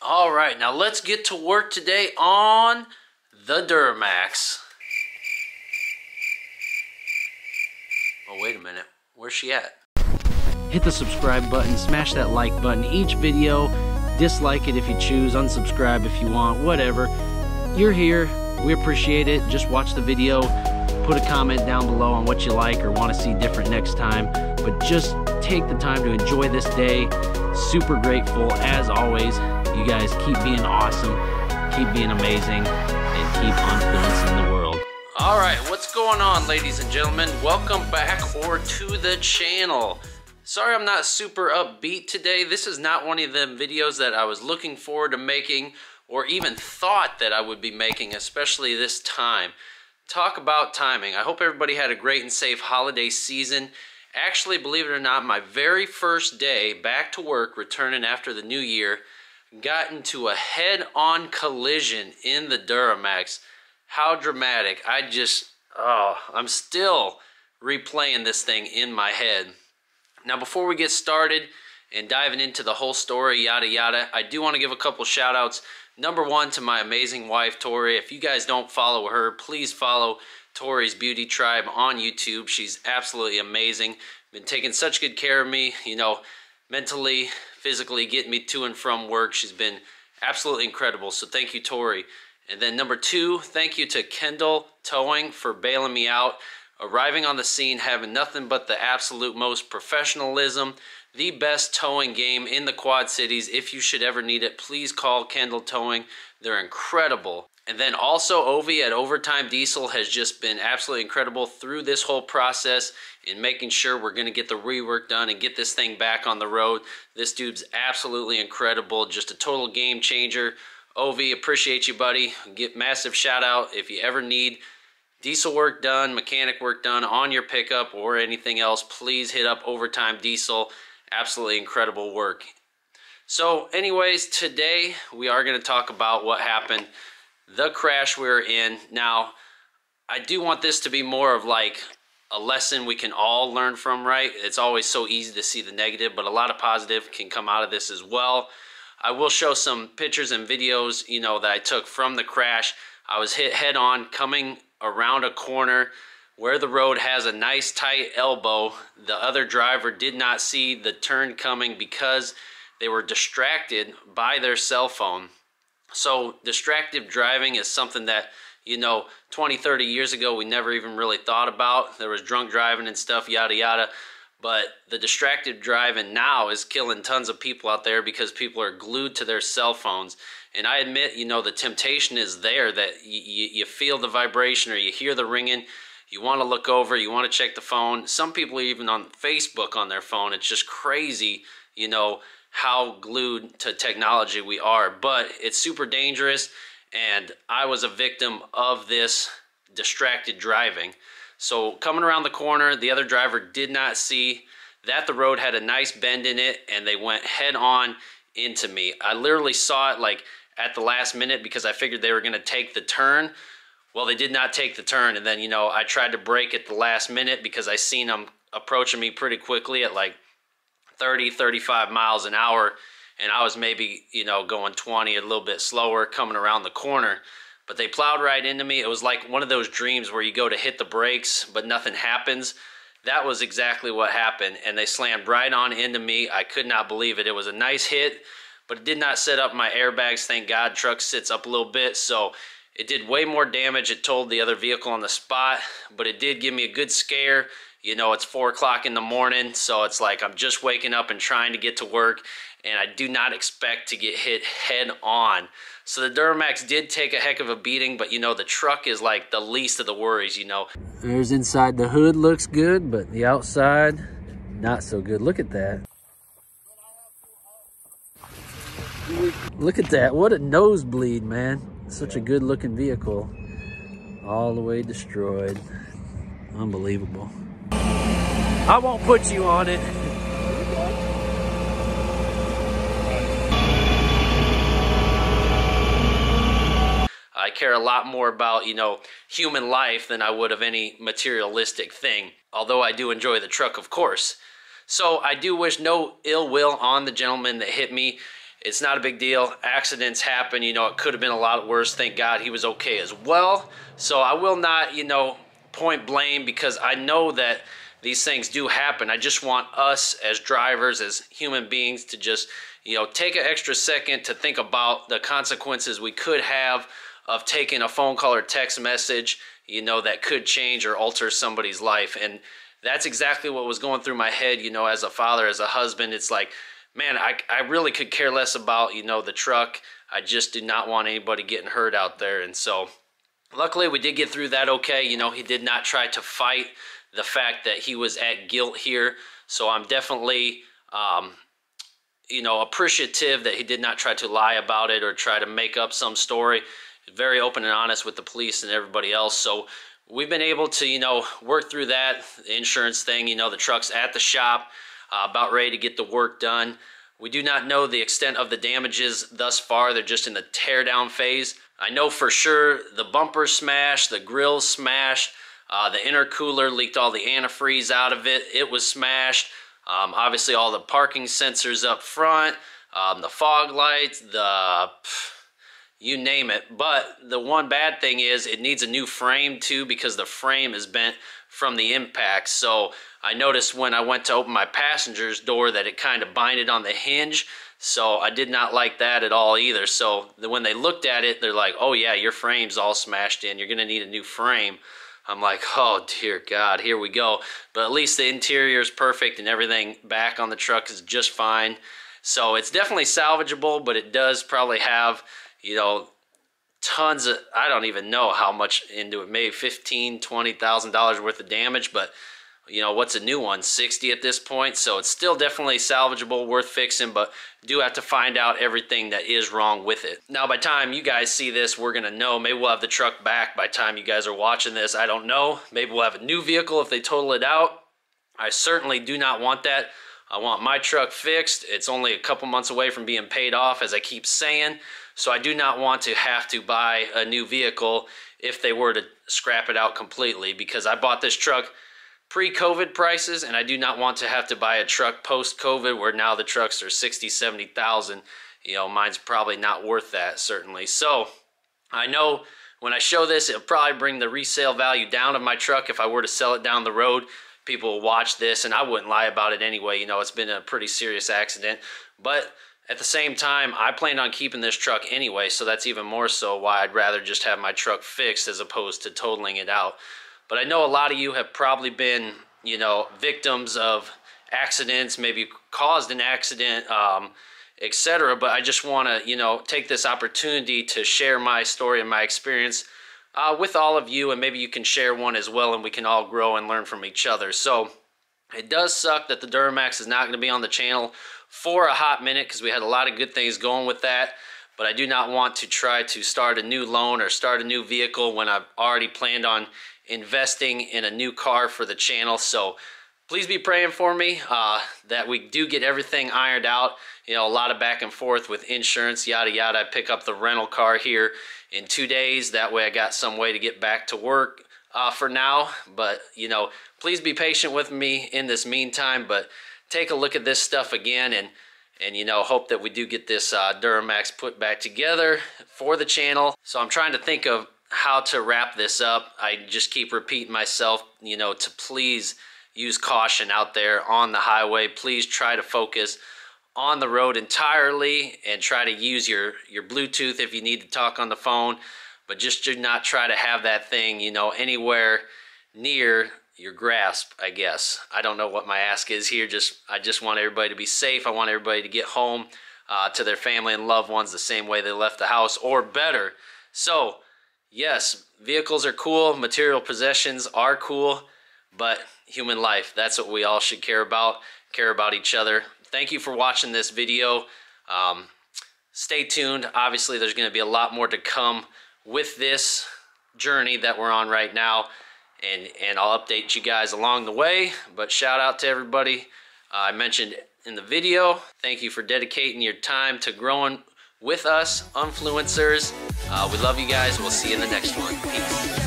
All right, now let's get to work today on the Duramax. Oh, wait a minute. Where's she at? Hit the subscribe button, smash that like button. Each video, dislike it if you choose, unsubscribe if you want, whatever. You're here. We appreciate it. Just watch the video. Put a comment down below on what you like or want to see different next time. But just take the time to enjoy this day. Super grateful, as always. You guys keep being awesome, keep being amazing, and keep influencing the world. All right, what's going on, ladies and gentlemen? Welcome back to the channel. Sorry I'm not super upbeat today. This is not one of them videos that I was looking forward to making or even thought that I would be making, especially this time. Talk about timing. I hope everybody had a great and safe holiday season. Actually, believe it or not, my very first day back to work, returning after the new year, got into a head-on collision in the Duramax. How dramatic. I'm still replaying this thing in my head. Now, before we get started and diving into the whole story, yada yada, I do want to give a couple shout outs. Number one, to my amazing wife, Tori. If you guys don't follow her, please follow Tori's Beauty Tribe on YouTube. She's absolutely amazing. Been taking such good care of me, you know, mentally, physically, getting me to and from work. She's been absolutely incredible. So thank you, Tori. And then number two, thank you to Kendall Towing for bailing me out. Arriving on the scene, having nothing but the absolute most professionalism, the best towing game in the Quad Cities. If you should ever need it, please call Kendall Towing. They're incredible. And then also Ovi at Overtime Diesel has just been absolutely incredible through this whole process in making sure we're going to get the rework done and get this thing back on the road. This dude's absolutely incredible, just a total game changer. Ovi, appreciate you, buddy. Get massive shout out if you ever need diesel work done, mechanic work done on your pickup or anything else. Please hit up Overtime Diesel. Absolutely incredible work. So anyways, today we are going to talk about what happened, the crash we were in. Now, I do want this to be more of like a lesson we can all learn from, right? It's always so easy to see the negative, but a lot of positive can come out of this as well. I will show some pictures and videos, you know, that I took from the crash. I was hit head on coming around a corner where the road has a nice tight elbow. The other driver did not see the turn coming because they were distracted by their cell phone. So distracted driving is something that, you know, 20, 30 years ago we never even really thought about. There was drunk driving and stuff, yada yada. But the distracted driving now is killing tons of people out there because people are glued to their cell phones. And I admit, you know, the temptation is there that you feel the vibration or you hear the ringing. You want to look over, you want to check the phone. Some people are even on Facebook on their phone. It's just crazy, you know, how glued to technology we are. But it's super dangerous, and I was a victim of this distracted driving. So coming around the corner, the other driver did not see that the road had a nice bend in it, and they went head on into me. I literally saw it like at the last minute because I figured they were going to take the turn. Well, they did not take the turn, and then, you know, I tried to brake at the last minute because I seen them approaching me pretty quickly at like 30, 35 miles an hour, and I was maybe, you know, going 20, a little bit slower coming around the corner. But they plowed right into me. It was like one of those dreams where you go to hit the brakes, but nothing happens. That was exactly what happened, and they slammed right on into me. I could not believe it. It was a nice hit, but it did not set up my airbags. Thank God, truck sits up a little bit, so it did way more damage. It told the other vehicle on the spot, but it did give me a good scare. You know, it's 4 o'clock in the morning, so it's like I'm just waking up and trying to get to work, and I do not expect to get hit head on. So the Duramax did take a heck of a beating, but you know, the truck is like the least of the worries, you know. There's inside the hood looks good, but the outside, not so good. Look at that. Look at that. What a nosebleed, man. Such a good looking vehicle. All the way destroyed. Unbelievable. I won't put you on it. I care a lot more about, you know, human life than I would of any materialistic thing. Although I do enjoy the truck, of course. So I do wish no ill will on the gentleman that hit me. It's not a big deal. Accidents happen, you know, it could have been a lot worse. Thank God he was okay as well. So I will not, you know, point blame, because I know that these things do happen. I just want us as drivers, as human beings, to just, you know, take an extra second to think about the consequences we could have of taking a phone call or text message, you know, that could change or alter somebody's life. And that's exactly what was going through my head, you know, as a father, as a husband. It's like, man, I really could care less about, you know, the truck. I just do not want anybody getting hurt out there. And so luckily we did get through that okay. You know, he did not try to fight the fact that he was at guilt here. So I'm definitely, you know, appreciative that he did not try to lie about it or try to make up some story. Very open and honest with the police and everybody else. So we've been able to, you know, work through that insurance thing. You know, the truck's at the shop, about ready to get the work done. We do not know the extent of the damages thus far. They're just in the tear down phase. I know for sure the bumper smashed, the grill's smashed, the intercooler leaked all the antifreeze out of it. It was smashed. Obviously all the parking sensors up front, the fog lights, you name it. But the one bad thing is it needs a new frame too, because the frame is bent from the impact. So I noticed when I went to open my passenger's door that it kind of binded on the hinge. So I did not like that at all either. So when they looked at it, they're like, oh yeah, your frame's all smashed in. You're gonna need a new frame. I'm like, oh dear God, here we go. But at least the interior is perfect and everything back on the truck is just fine. So it's definitely salvageable, but it does probably have, you know, tons of, I don't even know how much into it, maybe $15,000, $20,000 worth of damage. But you know, what's a new one? 60 at this point. So it's still definitely salvageable, worth fixing, but do have to find out everything that is wrong with it. Now, by the time you guys see this, we're gonna know. Maybe we'll have the truck back by the time you guys are watching this. I don't know. Maybe we'll have a new vehicle if they total it out. I certainly do not want that. I want my truck fixed. It's only a couple months away from being paid off, as I keep saying. So I do not want to have to buy a new vehicle if they were to scrap it out completely, because I bought this truck pre-COVID prices, and I do not want to have to buy a truck post-COVID where now the trucks are 60, 70,000. You know, mine's probably not worth that, certainly. So I know when I show this, it'll probably bring the resale value down of my truck if I were to sell it down the road. People will watch this, and I wouldn't lie about it anyway. You know, it's been a pretty serious accident. But at the same time, I planned on keeping this truck anyway, so that's even more so why I'd rather just have my truck fixed as opposed to totaling it out. But I know a lot of you have probably been, you know, victims of accidents, maybe caused an accident, etc. But I just want to, you know, take this opportunity to share my story and my experience with all of you, and maybe you can share one as well, and we can all grow and learn from each other. So it does suck that the Duramax is not going to be on the channel for a hot minute, because we had a lot of good things going with that. But I do not want to try to start a new loan or start a new vehicle when I've already planned on investing in a new car for the channel. So please be praying for me that we do get everything ironed out. You know, a lot of back and forth with insurance, yada yada. I pick up the rental car here in 2 days. That way I got some way to get back to work for now. But you know, please be patient with me in this meantime, but take a look at this stuff again, and you know, hope that we do get this Duramax put back together for the channel. So I'm trying to think of how to wrap this up. I just keep repeating myself, you know, to please use caution out there on the highway. Please try to focus on the road entirely, and try to use your Bluetooth if you need to talk on the phone, but just do not try to have that thing, you know, anywhere near your grasp, I guess. I don't know what my ask is here. I just want everybody to be safe. I want everybody to get home to their family and loved ones the same way they left the house, or better. So yes, vehicles are cool, material possessions are cool, but human life, that's what we all should care about each other. Thank you for watching this video. Stay tuned. Obviously, there's going to be a lot more to come with this journey that we're on right now, and I'll update you guys along the way. But shout out to everybody I mentioned in the video. Thank you for dedicating your time to growing with us, Unfluencers. We love you guys. We'll see you in the next one. Peace.